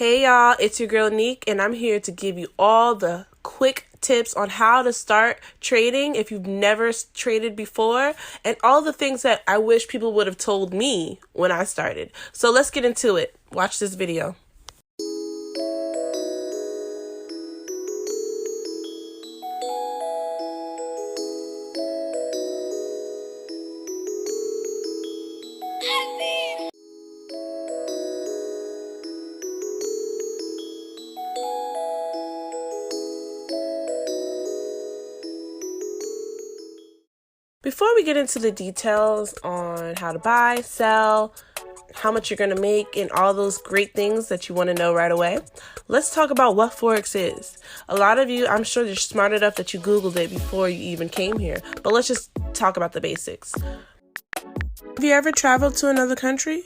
Hey y'all, it's your girl Neek, and I'm here to give you all the quick tips on how to start trading if you've never traded before, and all the things that I wish people would have told me when I started. So let's get into it. Watch this video. Before we get into the details on how to buy, sell, how much you're going to make, and all those great things that you want to know right away, let's talk about what Forex is. A lot of you, I'm sure you're smart enough that you Googled it before you even came here, but let's just talk about the basics. Have you ever traveled to another country?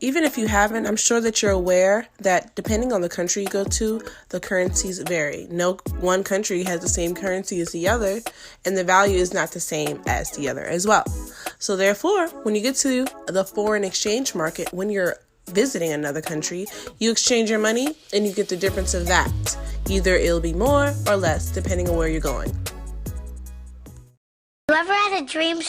Even if you haven't, I'm sure that you're aware that depending on the country you go to, the currencies vary. No one country has the same currency as the other, and the value is not the same as the other as well. So therefore, when you get to the foreign exchange market, when you're visiting another country, you exchange your money and you get the difference of that. Either it'll be more or less depending on where you're going. You ever had a dream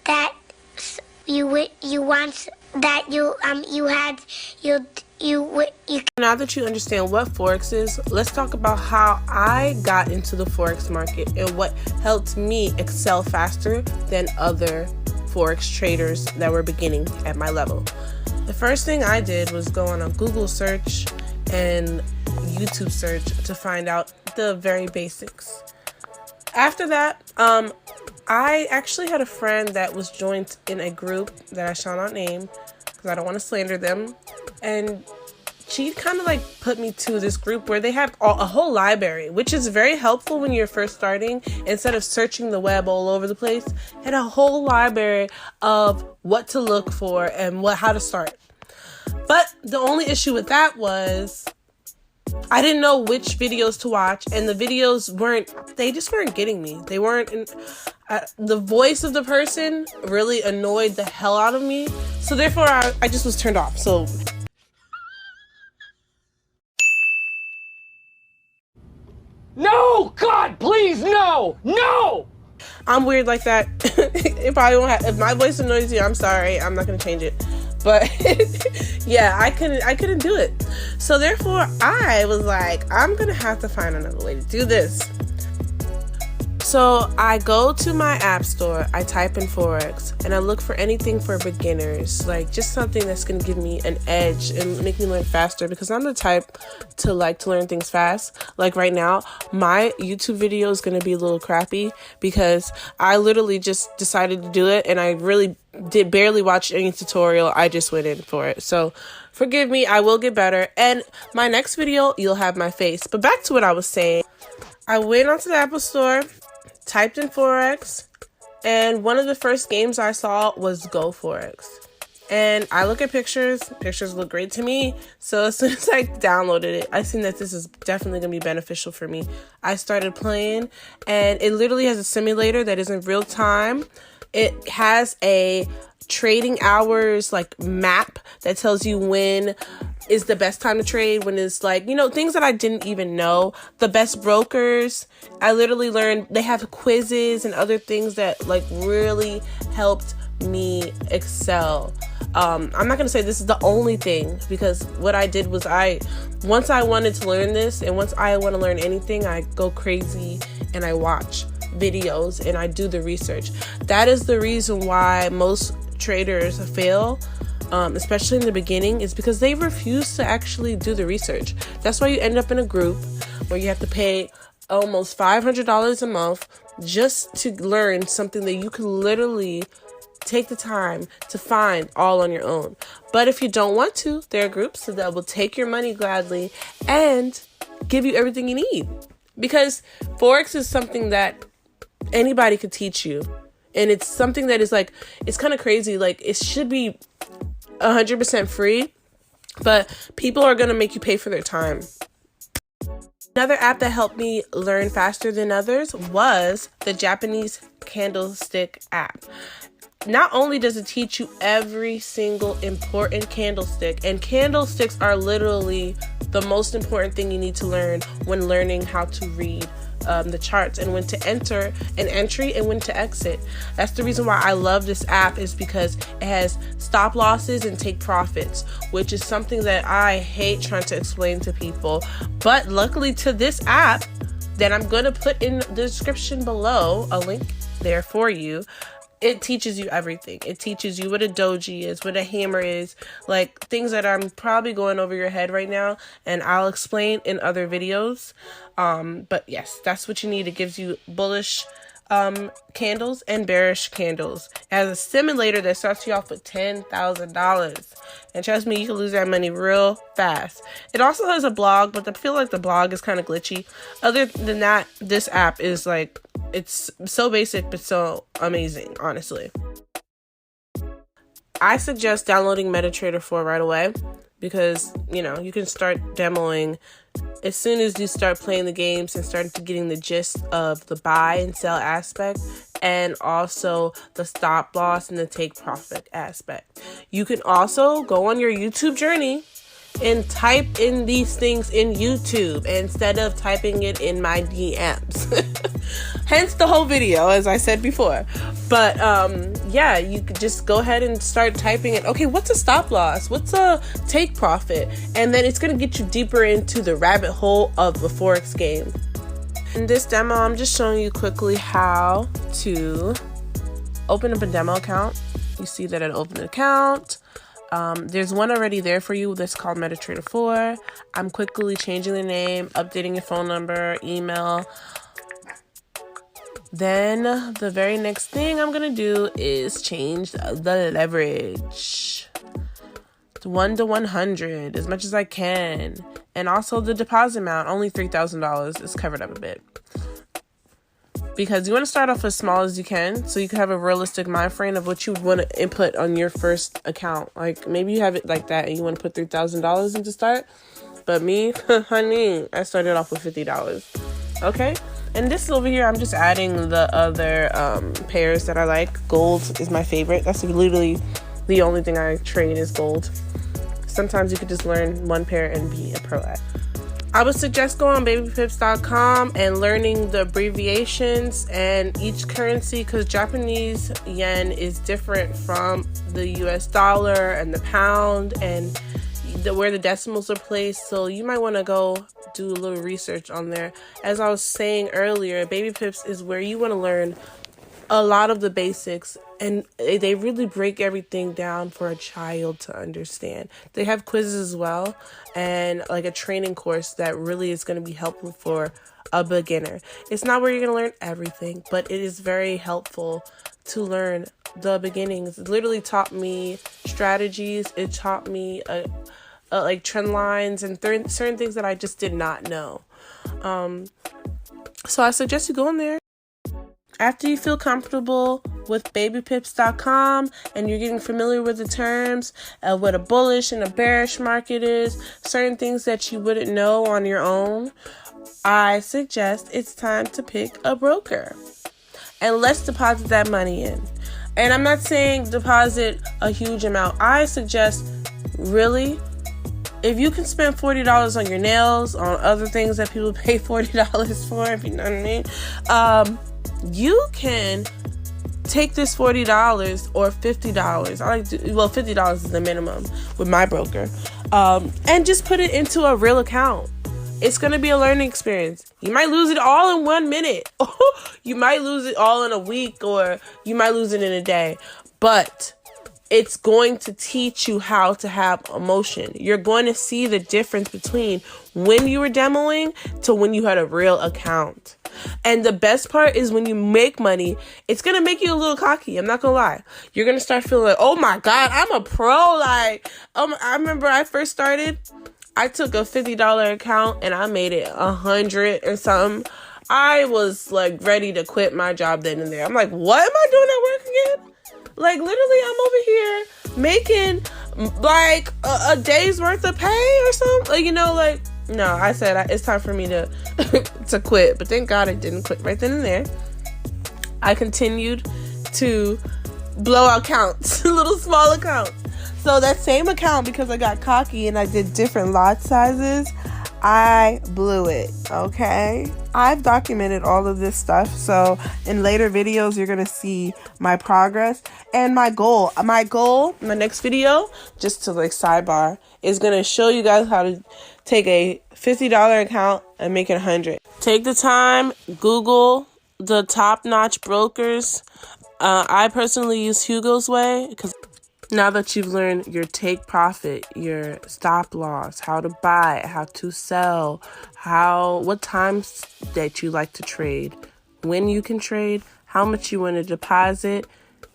that Now that you understand what Forex is, let's talk about how I got into the Forex market and what helped me excel faster than other Forex traders that were beginning at my level. The first thing I did was go on a Google search and YouTube search to find out the very basics. After that, I actually had a friend that was joined in a group that I shall not name because I don't want to slander them, and she kind of like put me to this group where they have a whole library, which is very helpful when you're first starting. Instead of searching the web all over the place, had a whole library of what to look for and how to start. But the only issue with that was I didn't know which videos to watch, and the videos just weren't getting me. They weren't, the voice of the person really annoyed the hell out of me. So therefore, I just was turned off. So no, God, please, no, no! I'm weird like that. If my voice annoys you, I'm sorry. I'm not going to change it. But yeah, I couldn't do it. So therefore, I was like, I'm going to have to find another way to do this. So I go to my app store, I type in Forex, and I look for anything for beginners, like just something that's going to give me an edge and make me learn faster, because I'm the type to like to learn things fast. Like right now, my YouTube video is going to be a little crappy because I literally just decided to do it, and I really did barely watch any tutorial. I just went in for it. So forgive me, I will get better. And my next video, you'll have my face. But back to what I was saying. I went onto the Apple Store, typed in Forex, and one of the first games I saw was Go Forex. And I look at pictures look great to me. So as soon as I downloaded it, I seen that this is definitely going to be beneficial for me. I started playing, and it literally has a simulator that is in real time. It has a trading hours like map that tells you when is the best time to trade, when is like, things that I didn't even know. The best brokers, I literally learned they have quizzes and other things that like really helped me excel. I'm not going to say this is the only thing, because what I did was once I wanted to learn this, and once I want to learn anything, I go crazy and I watch videos and I do the research. That is the reason why most traders fail, especially in the beginning, is because they refuse to actually do the research. That's why you end up in a group where you have to pay almost $500 a month just to learn something that you can literally take the time to find all on your own. But if you don't want to, there are groups that will take your money gladly and give you everything you need. Because Forex is something that anybody could teach you. And it's something that is like, it's kind of crazy. Like, it should be 100% free, but people are going to make you pay for their time. Another app that helped me learn faster than others was the Japanese Candlestick app. not only does it teach you every single important candlestick, and candlesticks are literally the most important thing you need to learn when learning how to read the charts, and when to enter an entry and when to exit. That's the reason why I love this app, is because it has stop losses and take profits, which is something that I hate trying to explain to people. But luckily to this app that I'm going to put in the description below, a link there for you, it teaches you everything. It teaches you what a doji is, what a hammer is, like things that I'm probably going over your head right now, and I'll explain in other videos. But yes, that's what you need. It gives you bullish candles and bearish candles. It has a simulator that starts you off with $10,000. And trust me, you can lose that money real fast. It also has a blog, but I feel like the blog is kind of glitchy. Other than that, this app is like, it's so basic, but so amazing, honestly. I suggest downloading MetaTrader 4 right away, because, you know, you can start demoing as soon as you start playing the games and starting to getting the gist of the buy and sell aspect, and also the stop loss and the take profit aspect. You can also go on your YouTube journey and type in these things in YouTube instead of typing it in my DMs. Hence the whole video, as I said before. But yeah, you could just go ahead and start typing it. Okay, what's a stop loss? What's a take profit? And then it's going to get you deeper into the rabbit hole of the Forex game. In this demo, I'm just showing you quickly how to open up a demo account. You see that it opened an account. There's one already there for you that's called MetaTrader 4. I'm quickly changing the name, updating your phone number, email. Then the very next thing I'm going to do is change the leverage to 1 to 100 as much as I can. And also the deposit amount, only $3,000, is covered up a bit. Because you want to start off as small as you can, so you can have a realistic mind frame of what you would want to input on your first account. Like, maybe you have it like that and you want to put $3,000 in to start. But me, honey, I started off with $50. Okay? And this over here, I'm just adding the other pairs that I like. Gold is my favorite. That's literally the only thing I trade is gold. Sometimes you could just learn one pair and be a pro at. I would suggest going on babypips.com and learning the abbreviations and each currency, because Japanese yen is different from the US dollar and the pound and where the decimals are placed. So you might want to go do a little research on there. As I was saying earlier, Baby Pips is where you want to learn a lot of the basics, and they really break everything down for a child to understand. They have quizzes as well, and like a training course that really is going to be helpful for a beginner. It's not where you're going to learn everything, but it is very helpful to learn the beginnings. It literally taught me strategies. It taught me like trend lines and certain things that I just did not know. So I suggest you go in there. After you feel comfortable with babypips.com and you're getting familiar with the terms of what a bullish and a bearish market is, certain things that you wouldn't know on your own, I suggest it's time to pick a broker. And let's deposit that money in. And I'm not saying deposit a huge amount. I suggest, really, if you can spend $40 on your nails, on other things that people pay $40 for, if you know what I mean, you can take this $40 or $50. $50 is the minimum with my broker, and just put it into a real account. It's going to be a learning experience. You might lose it all in 1 minute. You might lose it all in a week, or you might lose it in a day. But it's going to teach you how to have emotion. You're going to see the difference between when you were demoing to when you had a real account. And the best part is when you make money, it's going to make you a little cocky. I'm not going to lie. You're going to start feeling like, oh my God, I'm a pro. Like, I remember I first started, I took a $50 account and I made it 100 or something. I was like ready to quit my job then and there. I'm like, what am I doing at work again? Like, literally, I'm over here making like a day's worth of pay or something. Like, you know, like, no, I said it's time for me to to quit. But thank God I didn't quit right then and there. I continued to blowout counts, little small accounts. So that same account, because I got cocky and I did different lot sizes, I blew it, okay? I've documented all of this stuff, so in later videos, you're gonna see my progress and my goal. My next video, just to like sidebar, is gonna show you guys how to take a $50 account and make it 100. Take the time, Google the top-notch brokers. I personally use Hugo's Way, because now that you've learned your take profit, your stop loss, how to buy, how to sell, what times that you like to trade, when you can trade, how much you want to deposit,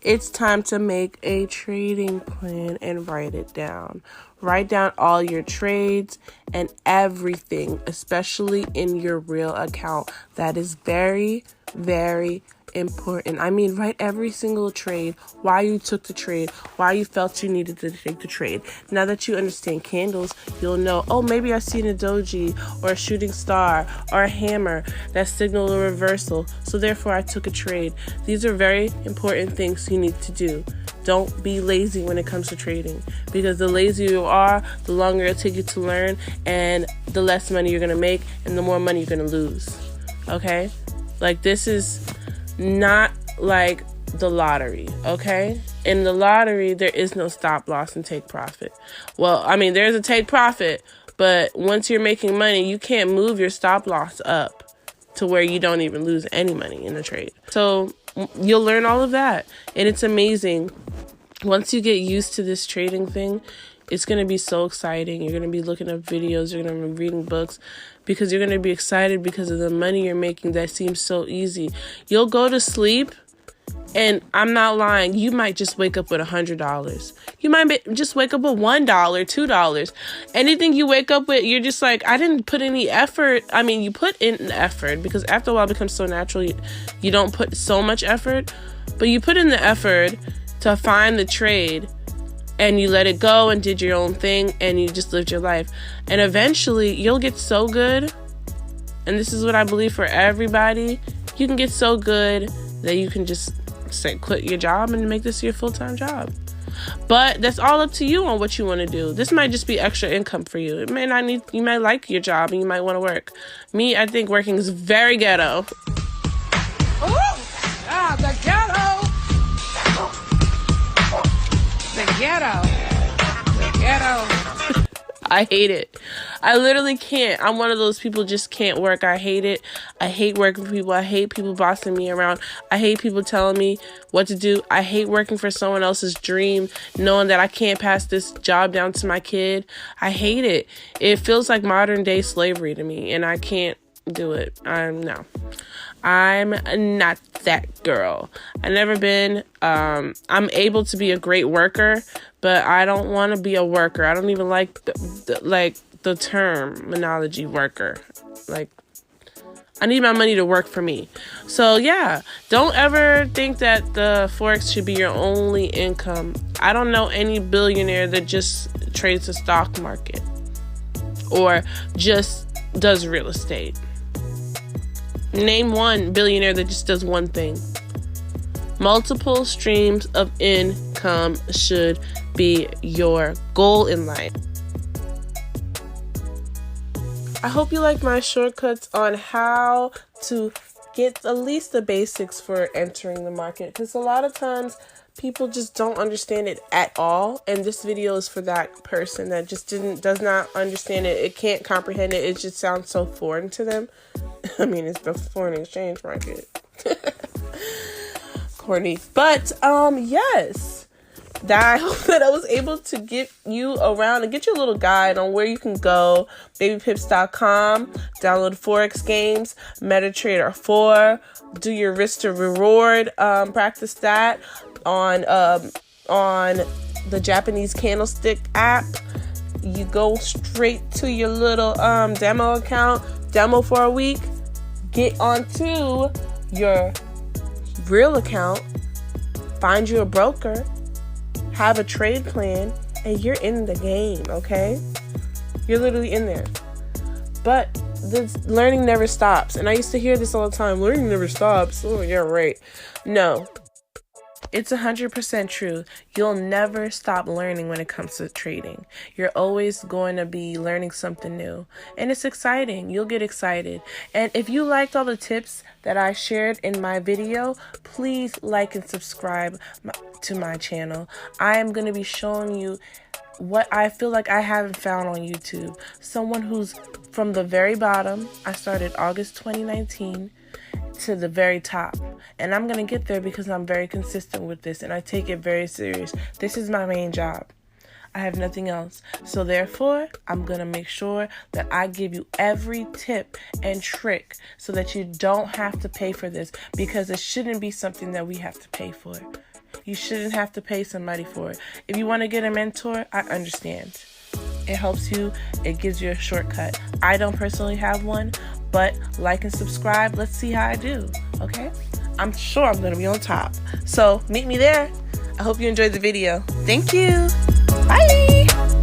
it's time to make a trading plan and write it down. Write down all your trades and everything, especially in your real account. That is very, very important. I mean, write every single trade, why you took the trade, why you felt you needed to take the trade. Now that you understand candles, you'll know, oh, maybe I see an doji or a shooting star or a hammer that signal a reversal, so therefore I took a trade. These are very important things you need to do. Don't be lazy when it comes to trading, because the lazier you are, the longer it'll take you to learn, and the less money you're going to make, and the more money you're going to lose. Okay? Like, this is not like the lottery, okay? In the lottery, there is no stop loss and take profit. Well, I mean, there's a take profit, but once you're making money, you can't move your stop loss up to where you don't even lose any money in the trade. So you'll learn all of that, and it's amazing. Once you get used to this trading thing, it's going to be so exciting. You're going to be looking up videos, you're going to be reading books, because you're going to be excited because of the money you're making that seems so easy. You'll go to sleep, and I'm not lying, you might just wake up with $100. You might just wake up with $1, $2. Anything you wake up with, you're just like, I didn't put any effort. I mean, you put in effort, because after a while it becomes so natural, you don't put so much effort, but you put in the effort to find the trade, and you let it go and did your own thing, and you just lived your life. And eventually, you'll get so good, and this is what I believe for everybody, you can get so good that you can just quit your job and make this your full-time job. But that's all up to you on what you want to do. This might just be extra income for you. It may not need, you might like your job and you might want to work. Me, I think working is very ghetto. Ooh! Ah, the ghetto! The ghetto. I hate it. I literally can't. I'm one of those people just can't work. I hate it. I hate working for people. I hate people bossing me around. I hate people telling me what to do. I hate working for someone else's dream, knowing that I can't pass this job down to my kid. I hate it. It feels like modern day slavery to me, and I can't do it. I'm not that girl. I've never been. I'm able to be a great worker, but I don't want to be a worker. I don't even like the terminology worker. Like, I need my money to work for me. So yeah, don't ever think that the Forex should be your only income. I don't know any billionaire that just trades the stock market or just does real estate. Name one billionaire that just does one thing. Multiple streams of income should be your goal in life. I hope you like my shortcuts on how to get at least the basics for entering the market, because a lot of times people just don't understand it at all, and this video is for that person that just does not understand it. It can't comprehend it. It just sounds so foreign to them. I mean, it's the foreign exchange market. Corny. But yes, I hope that I was able to get you around and get you a little guide on where you can go. Babypips.com, download Forex Games, MetaTrader 4, do your risk to reward, practice that on the Japanese Candlestick app. You go straight to your little demo account, demo for a week, get onto your real account, find you a broker, have a trade plan, and you're in the game, okay? You're literally in there. But the learning never stops. And I used to hear this all the time. Learning never stops. Oh, yeah, right. No. It's 100% true. You'll never stop learning when it comes to trading. You're always going to be learning something new. And it's exciting. You'll get excited. And if you liked all the tips that I shared in my video, please like and subscribe to my channel. I am going to be showing you what I feel like I haven't found on YouTube. Someone who's from the very bottom. I started August 2019 to the very top. And I'm going to get there because I'm very consistent with this and I take it very serious. This is my main job. I have nothing else. So therefore, I'm going to make sure that I give you every tip and trick so that you don't have to pay for this, because it shouldn't be something that we have to pay for. You shouldn't have to pay somebody for it. If you want to get a mentor, I understand. It helps you. It gives you a shortcut. I don't personally have one, but like and subscribe. Let's see how I do. Okay? I'm sure I'm going to be on top. So meet me there. I hope you enjoyed the video. Thank you. Bye.